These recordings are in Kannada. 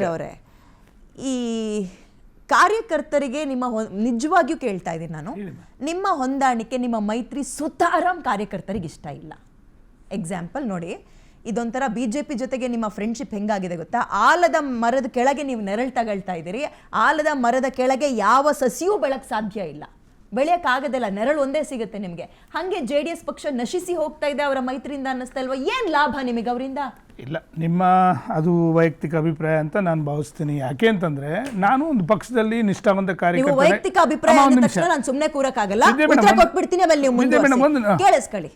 ಅವರೇ, ಈ ಕಾರ್ಯಕರ್ತರಿಗೆ ನಿಮ್ಮ ನಿಜವಾಗಿಯೂ ಕೇಳ್ತಾ ಇದ್ದೀನಿ ನಾನು, ನಿಮ್ಮ ಹೊಂದಾಣಿಕೆ, ನಿಮ್ಮ ಮೈತ್ರಿ ಸುತಾರಾಮ್ ಕಾರ್ಯಕರ್ತರಿಗೆ ಇಷ್ಟ ಇಲ್ಲ. ಎಕ್ಸಾಂಪಲ್ ನೋಡಿ, ಇದೊಂಥರ ಬಿಜೆಪಿ ಜೊತೆಗೆ ನಿಮ್ಮ ಫ್ರೆಂಡ್ಶಿಪ್ ಹೆಂಗಾಗಿದೆ ಗೊತ್ತಾ? ಆಲದ ಮರದ ಕೆಳಗೆ ನೀವು ನೆರಳು ತಗೊಳ್ತಾ ಇದ್ದೀರಿ, ಆಲದ ಮರದ ಕೆಳಗೆ ಯಾವ ಸಸಿಯೂ ಬೆಳಕ್ ಸಾಧ್ಯ ಇಲ್ಲ, ಬೆಳೆಯಕ್ಕಾಗದಿಲ್ಲ, ನೆರಳು ಒಂದೇ ಸಿಗುತ್ತೆ ನಿಮಗೆ. ಹಾಗೆ JDS ಪಕ್ಷ ನಶಿಸಿ ಹೋಗ್ತಾ ಇದೆ ಅವರ ಮೈತ್ರಿಯಿಂದ ಅನ್ನಿಸ್ತಾ ಇಲ್ವಾ? ಏನ್ ಲಾಭ ನಿಮಗೆ ಅವರಿಂದ? ಇಲ್ಲ, ನಿಮ್ಮ ಅದು ವೈಯಕ್ತಿಕ ಅಭಿಪ್ರಾಯ ಅಂತ ನಾನು ಭಾವಿಸ್ತೀನಿ. ಯಾಕೆ ಅಂತಂದ್ರೆ ನಾನು ಒಂದು ಪಕ್ಷದಲ್ಲಿ ನಿಷ್ಠಾವಂತ ಕಾರ್ಯಕರ್ತ. ವೈಯಕ್ತಿಕ ಅಭಿಪ್ರಾಯ ಅಂದ ತಕ್ಷಣ ನಾನು ಸುಮ್ಮನೆ ಕೂರಕ್ಕಾಗಲ್ಲ, ಉತ್ತರ ಕೊಟ್ಬಿಡ್ತೀನಿ. ಆಮೇಲೆ ನೀವು ಮುಂದೆ ಕೇಳಿಸ್ಕೊಳ್ಳಿ.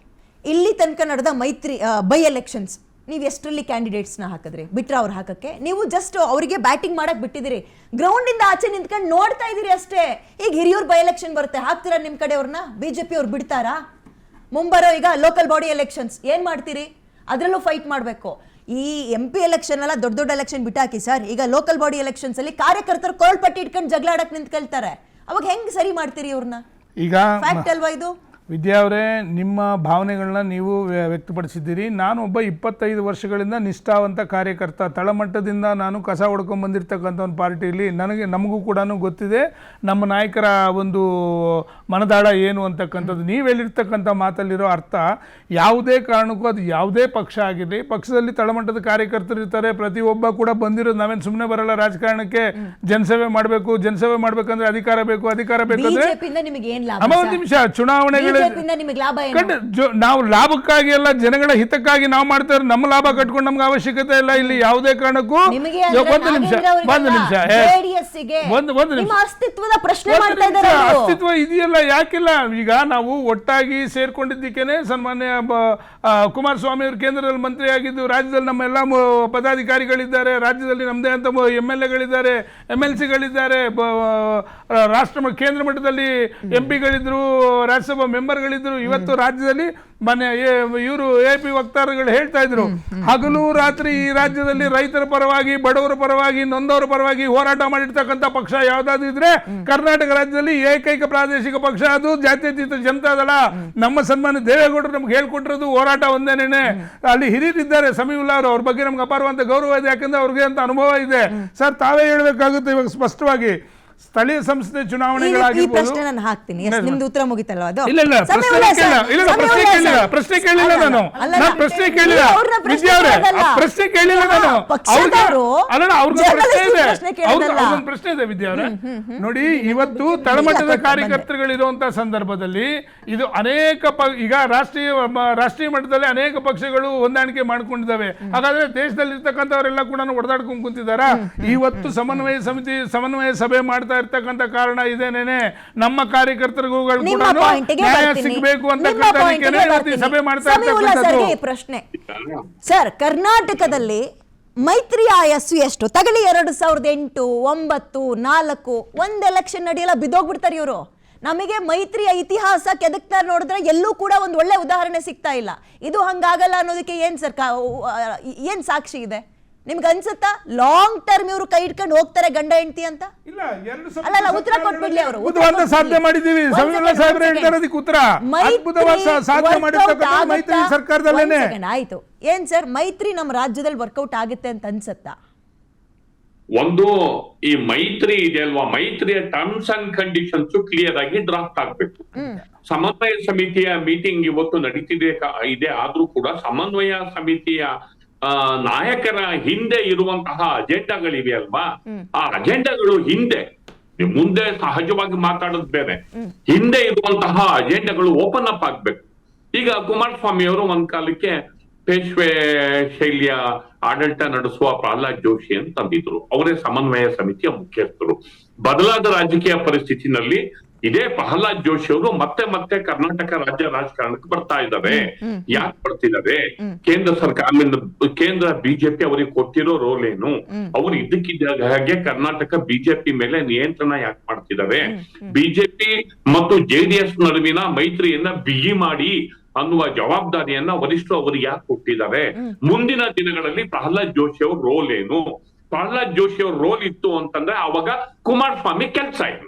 ಇಲ್ಲಿ ತನಕ ನಡೆದ ಮೈತ್ರಿ ಬೈ ಎಲೆಕ್ಷನ್ಸ್ ನೀವು ಎಷ್ಟರಲ್ಲಿ ಕ್ಯಾಂಡಿಡೇಟ್ಸ್ನ ಹಾಕಿದ್ರಿ? ಬಿಟ್ರ ಅವ್ರು ಹಾಕಕ್ಕೆ? ನೀವು ಜಸ್ಟ್ ಅವರಿಗೆ ಬ್ಯಾಟಿಂಗ್ ಮಾಡಕ್ ಬಿಟ್ಟಿದ್ದೀರಿ, ಗ್ರೌಂಡ್ ಇಂದ ಆಚೆ ನಿಂತ್ಕೊಂಡು ನೋಡ್ತಾ ಇದೀರಿ ಅಷ್ಟೇ. ಈಗ ಹಿರಿಯೂರ್ ಬೈ ಎಲೆಕ್ಷನ್ ಬರುತ್ತೆ, ಹಾಕ್ತೀರಾ ನಿಮ್ ಕಡೆ ಅವ್ರನ್ನ? ಬಿಜೆಪಿ ಅವ್ರು ಬಿಡ್ತಾರಾ? ಮುಂಬರೋ ಈಗ ಲೋಕಲ್ ಬಾಡಿ ಎಲೆಕ್ಷನ್ಸ್ ಏನ್ ಮಾಡ್ತೀರಿ? ಅದರಲ್ಲೂ ಫೈಟ್ ಮಾಡಬೇಕು. ಈ MP ಎಲೆಕ್ಷನ್ ಎಲ್ಲ ದೊಡ್ಡ ದೊಡ್ಡ ಎಲೆಕ್ಷನ್ ಬಿಟ್ಟಾಕಿ ಸರ್. ಈಗ ಲೋಕಲ್ ಬಾಡಿ ಎಲೆಕ್ಷನ್ಸ್ ಅಲ್ಲಿ ಕಾರ್ಯಕರ್ತರು ಕೋಲ್ಪಟ್ಟಿ ಇಟ್ಕೊಂಡು ಜಗಳಾಡಕ್ ನಿಂತ್ಕೊಳ್ತಾರೆ. ಅವಾಗ ಹೆಂಗ್ ಸರಿ ಮಾಡ್ತೀರಿ ಅವ್ರನ್ನ? ಈಗ ಫ್ಯಾಕ್ಟ್ ಅಲ್ವಾ ಇದು? ವಿದ್ಯಾ ಅವರೇ, ನಿಮ್ಮ ಭಾವನೆಗಳನ್ನ ನೀವು ವ್ಯಕ್ತಪಡಿಸಿದ್ದೀರಿ. ನಾನು ಒಬ್ಬ 25 ವರ್ಷಗಳಿಂದ ನಿಷ್ಠಾವಂತ ಕಾರ್ಯಕರ್ತ. ತಳಮಟ್ಟದಿಂದ ನಾನು ಕಸ ಹೊಡ್ಕೊಂಡು ಬಂದಿರ್ತಕ್ಕಂಥ ಒಂದು ಪಾರ್ಟಿಯಲ್ಲಿ ನಮಗೂ ಕೂಡ ಗೊತ್ತಿದೆ ನಮ್ಮ ನಾಯಕರ ಒಂದು ಮನದಾಳ ಏನು ಅಂತಕ್ಕಂಥದ್ದು. ನೀವು ಹೇಳಿರ್ತಕ್ಕಂಥ ಮಾತಲ್ಲಿರೋ ಅರ್ಥ ಯಾವುದೇ ಕಾರಣಕ್ಕೂ, ಅದು ಯಾವುದೇ ಪಕ್ಷ ಆಗಿರಲಿ, ಪಕ್ಷದಲ್ಲಿ ತಳಮಟ್ಟದ ಕಾರ್ಯಕರ್ತರು ಇರ್ತಾರೆ. ಪ್ರತಿಯೊಬ್ಬ ಕೂಡ ಬಂದಿರೋದು, ನಾವೇನು ಸುಮ್ಮನೆ ಬರಲ್ಲ ರಾಜಕಾರಣಕ್ಕೆ. ಜನಸೇವೆ ಮಾಡಬೇಕು, ಜನಸೇವೆ ಮಾಡ್ಬೇಕಂದ್ರೆ ಅಧಿಕಾರ ಬೇಕು, ಅಧಿಕಾರ ಬೇಕಂದ್ರೆ ಒಂದು ನಿಮಿಷ, ಚುನಾವಣೆಗಳ ನಾವು ಲಾಭಕ್ಕಾಗಿ ಅಲ್ಲ, ಜನಗಳ ಹಿತಕ್ಕಾಗಿ ನಾವು ಮಾಡ್ತಾರೆ. ನಮ್ಮ ಲಾಭ ಕಟ್ಕೊಂಡು ನಮ್ಗೆ ಅವಶ್ಯಕತೆ ಇಲ್ಲ ಇಲ್ಲಿ ಯಾವುದೇ ಕಾರಣಕ್ಕೂ. ಅಸ್ತಿತ್ವ ಇದೆಯಲ್ಲ, ಯಾಕಿಲ್ಲ? ಈಗ ನಾವು ಒಟ್ಟಾಗಿ ಸೇರ್ಕೊಂಡಿದ್ದಕ್ಕೇನೆ ಸನ್ಮಾನ್ಯ ಕುಮಾರಸ್ವಾಮಿ ಅವರು ಕೇಂದ್ರದಲ್ಲಿ ಮಂತ್ರಿ ಆಗಿದ್ದು, ರಾಜ್ಯದಲ್ಲಿ ನಮ್ಮೆಲ್ಲ ಪದಾಧಿಕಾರಿಗಳಿದ್ದಾರೆ, ರಾಜ್ಯದಲ್ಲಿ ನಮ್ಮದೇ ಅಂತ MLAಗಳಿದ್ದಾರೆ, MLCಗಳಿದ್ದಾರೆ, ರಾಷ್ಟ್ರ ಕೇಂದ್ರ ಮಟ್ಟದಲ್ಲಿ MP ಗಳಿದ್ರು, ರಾಜ್ಯಸಭಾ ಮೆಂಬರ್ಗಳಿದ್ರು. ಇವತ್ತು ರಾಜ್ಯದಲ್ಲಿ ಮನೆ ಇವರು AP ವಕ್ತಾರಗಳು ಹೇಳ್ತಾ ಇದ್ರು, ಹಗಲು ರಾತ್ರಿ ಈ ರಾಜ್ಯದಲ್ಲಿ ರೈತರ ಪರವಾಗಿ, ಬಡವರ ಪರವಾಗಿ, ನೊಂದವರ ಪರವಾಗಿ ಹೋರಾಟ ಮಾಡಿರ್ತಕ್ಕಂಥ ಪಕ್ಷ ಯಾವ್ದಾದ್ರು ಇದ್ರೆ ಕರ್ನಾಟಕ ರಾಜ್ಯದಲ್ಲಿ ಏಕೈಕ ಪ್ರಾದೇಶಿಕ ಪಕ್ಷ ಅದು ಜಾತ್ಯತೀತ ಜನತಾದಳ. ನಮ್ಮ ಸನ್ಮಾನ್ಯ ದೇವೇಗೌಡರು ನಮ್ಗೆ ಹೇಳ್ಕೊಟ್ಟಿರೋದು ಹೋರಾಟ ಒಂದೇನೇನೆ. ಅಲ್ಲಿ ಹಿರಿಯರಿದ್ದಾರೆ, ಸಮೀವುಲ್ಲಾ ಅವರು, ಅವ್ರ ಬಗ್ಗೆ ನಮ್ಗೆ ಅಪಾರವಂತ ಗೌರವ ಇದೆ, ಯಾಕಂದ್ರೆ ಅವ್ರಿಗೆ ಅಂತ ಅನುಭವ ಇದೆ. ಸರ್, ತಾವೇ ಹೇಳ್ಬೇಕಾಗುತ್ತೆ ಇವಾಗ ಸ್ಪಷ್ಟವಾಗಿ. ಸ್ಥಳೀಯ ಸಂಸ್ಥೆ ಚುನಾವಣೆಗಳಾಗಿರ್ಬೋದು. ನಾನು ಹಾಕ್ತೀನಿ, ನಿಮ್ದು ಉತ್ತರ ಮುಗಿತಲ್ವಾ ಅದು? ಇಲ್ಲ, ಪ್ರಶ್ನೆ ಕೇಳಿಲ್ಲ ನಾನು. ಪ್ರಶ್ನೆ ಕೇಳಿಲ್ಲ ವಿದ್ಯಾ ಅವರೇ, ಪ್ರಶ್ನೆ ಕೇಳಿಲ್ಲ ನಾನು. ಅವ್ರಿಗೊಂದು ಪ್ರಶ್ನೆ ಇದೆ ವಿದ್ಯಾ ಅವರೇ. ನೋಡಿ, ಇವತ್ತು ತಳಮಟ್ಟದ ಕಾರ್ಯಕರ್ತರುಗಳಿರುವಂತಹ ಸಂದರ್ಭದಲ್ಲಿ ಇದು ಅನೇಕ ಈಗ ರಾಷ್ಟ್ರೀಯ ಮಟ್ಟದಲ್ಲಿ ಅನೇಕ ಪಕ್ಷಗಳು ಹೊಂದಾಣಿಕೆ ಮಾಡ್ಕೊಂಡಿದ್ದಾವೆ. ಹಾಗಾದ್ರೆ ದೇಶದಲ್ಲಿ ಇರ್ತಕ್ಕಂಥವರೆಲ್ಲ ಕೂಡ ಹೊಡೆದಾಡ್ಕೊಂಡು ಕುಂತಿದ್ದಾರ. ಇವತ್ತು ಸಮನ್ವಯ ಸಭೆ ಮಾಡ್ತಾ ಇರ್ತಕ್ಕಂಥ ಕಾರಣ ಇದೇನೇನೆ, ನಮ್ಮ ಕಾರ್ಯಕರ್ತರಿಗೂ ಕೂಡ ನ್ಯಾಯ ಸಿಗಬೇಕು ಅಂತ ಸಭೆ ಮಾಡ್ತಾ ಇರ್ತಕ್ಕಂಥದ್ದು. ಪ್ರಶ್ನೆ ಸರ್, ಕರ್ನಾಟಕದಲ್ಲಿ ಮೈತ್ರಿ ಆಯಸ್ಸು ಎಷ್ಟು? ತಗಲಿ 2008, 9, 4 ಒಂದ್ ಎಲೆಕ್ಷನ್ ನಡೆಯಲ್ಲ, ಬಿದ್ದೋಗ್ಬಿಡ್ತಾರೆ ಇವರು. ನಮಗೆ ಮೈತ್ರಿಯ ಇತಿಹಾಸ ಕೆದಕ್ತಾ ನೋಡಿದ್ರೆ ಎಲ್ಲೂ ಕೂಡ ಒಂದು ಒಳ್ಳೆ ಉದಾಹರಣೆ ಸಿಗ್ತಾ ಇಲ್ಲ. ಇದು ಹಂಗಾಗಲ್ಲ ಅನ್ನೋದಕ್ಕೆ ಏನ್ ಸಾಕ್ಷಿ ಇದೆ? ನಿಮ್ಗೆ ಅನ್ಸುತ್ತಾ ಲಾಂಗ್ ಟರ್ಮ್ ಇವರು ಕೈ ಇಟ್ಕೊಂಡು ಹೋಗ್ತಾರೆ ಗಂಡ ಹೆಂಡತಿ ಅಂತ? ಅಲ್ಲ, ಉತ್ತರ ಕೊಟ್ಬಿಡ್ಲಿ ಅವರು. ಸಾಧ್ಯ ಮಾಡಿದೀವಿ, ಉತ್ತರ ಸಾಧ್ಯ ಮಾಡಿರ್ತಕ್ಕಂಥ ಮೈತ್ರಿ ಸರ್ಕಾರದಲ್ಲೇನೆ. ಆಯ್ತು, ಏನ್ ಸರ್ ಮೈತ್ರಿ ನಮ್ಮ ರಾಜ್ಯದಲ್ಲಿ ವರ್ಕೌಟ್ ಆಗುತ್ತೆ ಅಂತ ಅನ್ಸತ್ತಾ? ಒಂದು ಈ ಮೈತ್ರಿ ಇದೆ ಅಲ್ವಾ, ಮೈತ್ರಿಯ ಟರ್ಮ್ಸ್ ಅಂಡ್ ಕಂಡೀಷನ್ಸ್ ಕ್ಲಿಯರ್ ಆಗಿ ಡ್ರಾಫ್ಟ್ ಆಗ್ಬೇಕು. ಸಮನ್ವಯ ಸಮಿತಿಯ ಮೀಟಿಂಗ್ ಇವತ್ತು ಇದೆ, ಆದ್ರೂ ಕೂಡ ಸಮನ್ವಯ ಸಮಿತಿಯ ನಾಯಕರ ಹಿಂದೆ ಇರುವಂತಹ ಅಜೆಂಡಾಗಳಿವೆ ಅಲ್ವಾ, ಆ ಅಜೆಂಡಾಗಳು ಮುಂದೆ ಸಹಜವಾಗಿ ಮಾತಾಡೋದು ಬೇರೆ, ಹಿಂದೆ ಇರುವಂತಹ ಅಜೆಂಡಾಗಳು ಓಪನ್ ಅಪ್ ಆಗ್ಬೇಕು. ಈಗ ಕುಮಾರಸ್ವಾಮಿ ಅವರು ಒಂದ್ ಕಾಲಕ್ಕೆ ಪೇಶ್ವೆ ಶೈಲಿಯ ಆಡಳಿತ ನಡೆಸುವ ಪ್ರಹ್ಲಾದ್ ಜೋಶಿ ಅಂತ ತಂದಿದ್ರು, ಅವರೇ ಸಮನ್ವಯ ಸಮಿತಿಯ ಮುಖ್ಯಸ್ಥರು. ಬದಲಾದ ರಾಜಕೀಯ ಪರಿಸ್ಥಿತಿನಲ್ಲಿ ಇದೇ ಪ್ರಹ್ಲಾದ್ ಜೋಶಿ ಅವರು ಮತ್ತೆ ಕರ್ನಾಟಕ ರಾಜ್ಯ ರಾಜಕಾರಣಕ್ಕೆ ಬರ್ತಾ ಇದ್ದಾರೆ. ಯಾಕೆ ಬರ್ತಿದ್ದಾರೆ? ಕೇಂದ್ರ ಸರ್ಕಾರ, ಕೇಂದ್ರ ಬಿಜೆಪಿ ಅವರಿಗೆ ಕೊಟ್ಟಿರೋ ರೋಲ್ ಏನು? ಅವ್ರು ಇದ್ದಕ್ಕಿದ್ದಾಗ ಹಾಗೆ ಕರ್ನಾಟಕ ಬಿಜೆಪಿ ಮೇಲೆ ನಿಯಂತ್ರಣ ಯಾಕೆ ಮಾಡ್ತಿದ್ದಾರೆ? ಬಿಜೆಪಿ ಮತ್ತು JDS ನಡುವಿನ ಮೈತ್ರಿಯನ್ನ ಬಿಗಿ ಮಾಡಿ ಅನ್ನುವ ಜವಾಬ್ದಾರಿಯನ್ನ ವರಿಷ್ಠರು ಅವರಿಗೆ ಯಾಕೆ ಕೊಟ್ಟಿದ್ದಾರೆ? ಮುಂದಿನ ದಿನಗಳಲ್ಲಿ ಪ್ರಹ್ಲಾದ್ ಜೋಶಿ ಅವ್ರ ರೋಲ್ ಏನು? ಪ್ರಹ್ಲಾದ್ ಜೋಶಿ ಅವ್ರ ರೋಲ್ ಇತ್ತು ಅಂತಂದ್ರೆ ಅವಾಗ ಕುಮಾರಸ್ವಾಮಿ ಕೆಲಸ ಆಯ್ತು.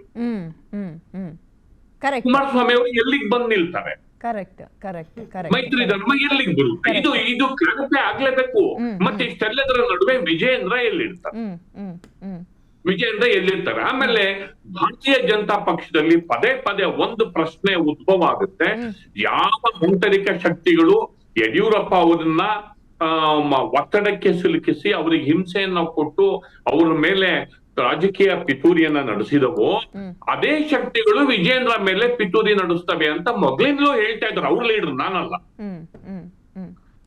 ಕುಮಾರಸ್ವಾಮಿ ಅವರು ಎಲ್ಲಿಗೆ ಬಂದು ನಿಲ್ತಾರೆ? ಕರೆಕ್ಟ್ ಕರೆಕ್ಟ್ ಕರೆಕ್ಟ್ ಮೈತ್ರಿ ಧರ್ಮ ಎಲ್ಲಿಗೆ ಬರುತ್ತೆ? ಇದು ಕ್ಲಾರಿಫೈ ಆಗ್ಲೇಬೇಕು. ಮತ್ತೆ ಇಷ್ಟೆಲ್ಲದರ ನಡುವೆ ವಿಜಯೇಂದ್ರ ಎಲ್ಲಿರ್ತಾರೆ? ವಿಜಯೇಂದ್ರ ಎಲ್ಲಿರ್ತಾರೆ? ಆಮೇಲೆ ಭಾರತೀಯ ಜನತಾ ಪಕ್ಷದಲ್ಲಿ ಪದೇ ಪದೇ ಒಂದು ಪ್ರಶ್ನೆ ಉದ್ಭವ ಆಗುತ್ತೆ. ಯಾವ ಆಂತರಿಕ ಶಕ್ತಿಗಳು ಯಡಿಯೂರಪ್ಪ ಅವರನ್ನ ಒತ್ತಡಕ್ಕೆ ಸಿಲುಕಿಸಿ ಅವರಿಗೆ ಹಿಂಸೆಯನ್ನ ಕೊಟ್ಟು ಅವರ ಮೇಲೆ ರಾಜಕೀಯ ಪಿತೂರಿಯನ್ನ ನಡೆಸಿದವೋ ಅದೇ ಶಕ್ತಿಗಳು ವಿಜಯೇಂದ್ರ ಮೇಲೆ ಪಿತೂರಿ ನಡೆಸ್ತವೆ ಅಂತ ಮೊದಲಿಂದಲೂ ಹೇಳ್ತಾ ಇದ್ರು ಅವ್ರ ಲೀಡರ್, ನಾನಲ್ಲ.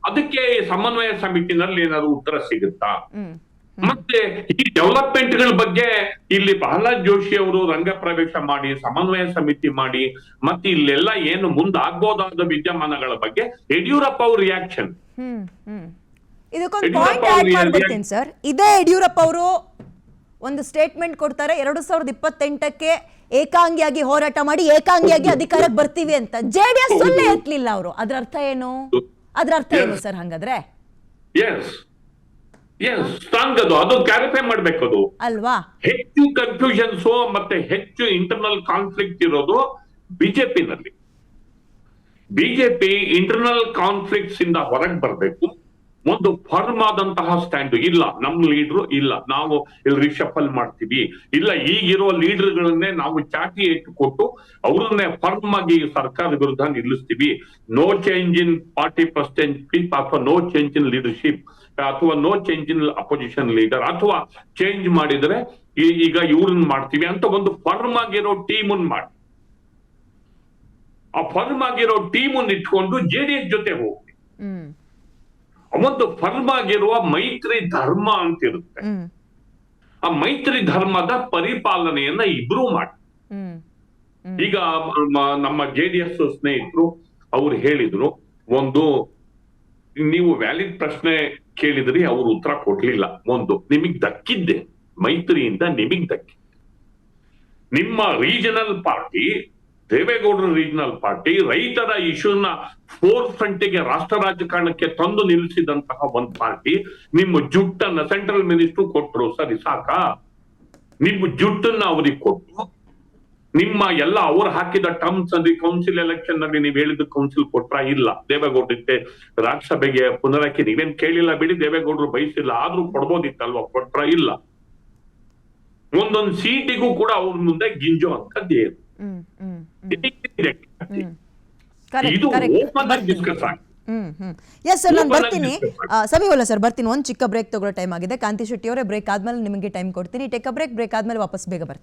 ಅದಕ್ಕೆ ಸಮನ್ವಯ ಸಮಿತಿನಲ್ಲಿ ಏನಾದ್ರು ಉತ್ತರ ಸಿಗುತ್ತಾ? ಮತ್ತೆ ಈ ಡೆವಲಪ್ಮೆಂಟ್ ಗಳ ಬಗ್ಗೆ ಇಲ್ಲಿ ಪ್ರಹ್ಲಾದ್ ಜೋಶಿ ಅವರು ರಂಗ ಪ್ರವೇಶ ಮಾಡಿ ಸಮನ್ವಯ ಸಮಿತಿ ಮಾಡಿ ಮತ್ತೆ ಇಲ್ಲೆಲ್ಲ ಏನು ಮುಂದಾಗ್ಬೋದಾದ ವಿದ್ಯಮಾನಗಳ ಬಗ್ಗೆ ಯಡಿಯೂರಪ್ಪ ಅವ್ರ ರಿಯಾಕ್ಷನ್. ಇದಕ್ಕೊಂದು ಪಾಯಿಂಟ್ ಆಡ್ ಮಾಡ್ಬಿಡ್ತೀನಿ ಸರ್. ಇದೇ ಯಡಿಯೂರಪ್ಪ ಅವರು ಒಂದು ಸ್ಟೇಟ್ಮೆಂಟ್ ಕೊಡ್ತಾರೆ, 2028ಕ್ಕೆ ಏಕಾಂಗಿಯಾಗಿ ಹೋರಾಟ ಮಾಡಿ ಏಕಾಂಗಿಯಾಗಿ ಅಧಿಕಾರಕ್ಕೆ ಬರ್ತೀವಿ ಅಂತ. ಜೆಡಿಎಸ್ ಸುಳ್ಳು ಎತ್ತಲಿಲ್ಲ ಅವರು. ಅದ್ರ ಅರ್ಥ ಏನು? ಸರ್ ಹಂಗಾದ್ರೆ ಸ್ಟ್ರಾಂಗ್ ಅದು ಕ್ಲಾರಿಫೈ ಮಾಡ್ಬೇಕು. ಅದು ಅಲ್ವಾ? ಹೆಚ್ಚು ಕನ್ಫ್ಯೂಷನ್ಸ್ ಮತ್ತೆ ಹೆಚ್ಚು ಇಂಟರ್ನಲ್ ಕಾನ್ಫ್ಲಿಕ್ಟ್ ಇರೋದು ಬಿಜೆಪಿನಲ್ಲಿ. ಬಿಜೆಪಿ ಇಂಟರ್ನಲ್ ಕಾನ್ಫ್ಲಿಕ್ಟ್ಸ್ ಇಂದ ಹೊರಗೆ ಬರ್ಬೇಕು. ಒಂದು ಫರ್ಮ್ ಆದಂತಹ ಸ್ಟ್ಯಾಂಡ್ ಇಲ್ಲ, ನಮ್ ಲೀಡರ್ ಇಲ್ಲ, ನಾವು ಇಲ್ಲಿ ರಿಶಫಲ್ ಮಾಡ್ತೀವಿ, ಇಲ್ಲ ಈಗಿರುವ ಲೀಡರ್ಗಳನ್ನೇ ನಾವು ಚಾಟಿ ಇಟ್ಟುಕೊಟ್ಟು ಅವ್ರನ್ನೇ ಫರ್ಮ್ ಆಗಿ ಸರ್ಕಾರದ ವಿರುದ್ಧ ನಿಲ್ಲಿಸ್ತೀವಿ. No change in party percentage ಅಥವಾ ನೋ ಚೇಂಜ್ ಇನ್ ಲೀಡರ್ಶಿಪ್ ಅಥವಾ no change in opposition leader ಅಥವಾ ಚೇಂಜ್ ಮಾಡಿದ್ರೆ ಈಗ ಇವ್ರನ್ನ ಮಾಡ್ತೀವಿ ಅಂತ ಒಂದು ಫರ್ಮ್ ಆಗಿರೋ ಟೀಮ್ ಮಾಡಿ ಆ ಫರ್ಮ್ ಆಗಿರೋ ಟೀಮ್ ಇಟ್ಕೊಂಡು ಜೆಡಿಎಸ್ ಜೊತೆ ಹೋಗಿ ಒಂದು ಫರ್ಮ್ ಆಗಿರುವ ಮೈತ್ರಿ ಧರ್ಮ ಅಂತ ಇರುತ್ತೆ. ಆ ಮೈತ್ರಿ ಧರ್ಮದ ಪರಿಪಾಲನೆಯನ್ನ ಇಬ್ರು ಮಾಡಿ. ಈಗ ನಮ್ಮ ಜೆಡಿಎಸ್ ಸ್ನೇಹಿತರು ಅವ್ರು ಹೇಳಿದ್ರು, ಒಂದು ನೀವು ವ್ಯಾಲಿಡ್ ಪ್ರಶ್ನೆ ಕೇಳಿದ್ರಿ, ಅವ್ರು ಉತ್ತರ ಕೊಡ್ಲಿಲ್ಲ. ಒಂದು ನಿಮಗ್ ದಕ್ಕಿದ್ದೆ ಮೈತ್ರಿಯಿಂದ, ನಿಮಗ್ ದಕ್ಕಿದ್ದೆ ನಿಮ್ಮ ರೀಜನಲ್ ಪಾರ್ಟಿ, ದೇವೇಗೌಡರ ರೀಜನಲ್ ಪಾರ್ಟಿ ರೈತರ ಇಶ್ಯೂನ ಫೋರ್ ಫ್ರಂಟಿಗೆ ರಾಷ್ಟ್ರ ರಾಜಕಾರಣಕ್ಕೆ ತಂದು ನಿಲ್ಲಿಸಿದಂತಹ ಒಂದು ಪಾರ್ಟಿ. ನಿಮ್ಮ ಜುಟ್ಟನ್ನ ಸೆಂಟ್ರಲ್ ಮಿನಿಸ್ಟರ್ ಕೊಟ್ರು, ಸರಿ ಸಾಕ? ನಿಮ್ಮ ಜುಟ್ಟನ್ನ ಅವ್ರಿಗೆ ಕೊಟ್ಟು ನಿಮ್ಮ ಎಲ್ಲ ಅವ್ರು ಹಾಕಿದ ಟರ್ಮ್ಸ್ ಅಲ್ಲಿ ಕೌನ್ಸಿಲ್ ಎಲೆಕ್ಷನ್ ನಲ್ಲಿ ನೀವು ಹೇಳಿದ ಕೌನ್ಸಿಲ್ ಕೊಟ್ರ? ಇಲ್ಲ. ದೇವೇಗೌಡಕ್ಕೆ ರಾಜ್ಯಸಭೆಗೆ ಪುನರಕ್ಕೆ ನೀವೇನ್ ಕೇಳಿಲ್ಲ ಬಿಡಿ, ದೇವೇಗೌಡರು ಬಯಸಿಲ್ಲ, ಆದ್ರೂ ಕೊಡ್ಬೋದಿತ್ತಲ್ವಾ? ಕೊಟ್ರ? ಇಲ್ಲ. ಒಂದೊಂದು ಸೀಟಿಗೂ ಕೂಡ ಅವ್ರ ಮುಂದೆ ಗಿಂಜೋ ಅಂತದ್ದೇನು ಇದು ಓಪನ್ ಆಗಿ ಡಿಸ್ಕಸ್ ಆಗಿದೆ. ಎಸ್ ಸರ್, ನಾನು ಬರ್ತೀನಿ. ಸಮೀವಲ್ಲ ಸರ್, ಬರ್ತೀನಿ. ಒಂದು ಚಿಕ್ಕ ಬ್ರೇಕ್ ತಗೊಳ್ಳೋ ಟೈಮ್ ಆಗಿದೆ. ಕಾಂತಿ ಶೆಟ್ಟಿ ಅವರೇ, ಬ್ರೇಕ್ ಆದ್ಮೇಲೆ ನಿಮಗೆ ಟೈಮ್ ಕೊಡ್ತೀನಿ. ಟೇಕ್ ಅ ಬ್ರೇಕ್ ಆದ್ಮೇಲೆ ವಾಪಸ್ ಬೇಗ ಬರ್ತೀನಿ.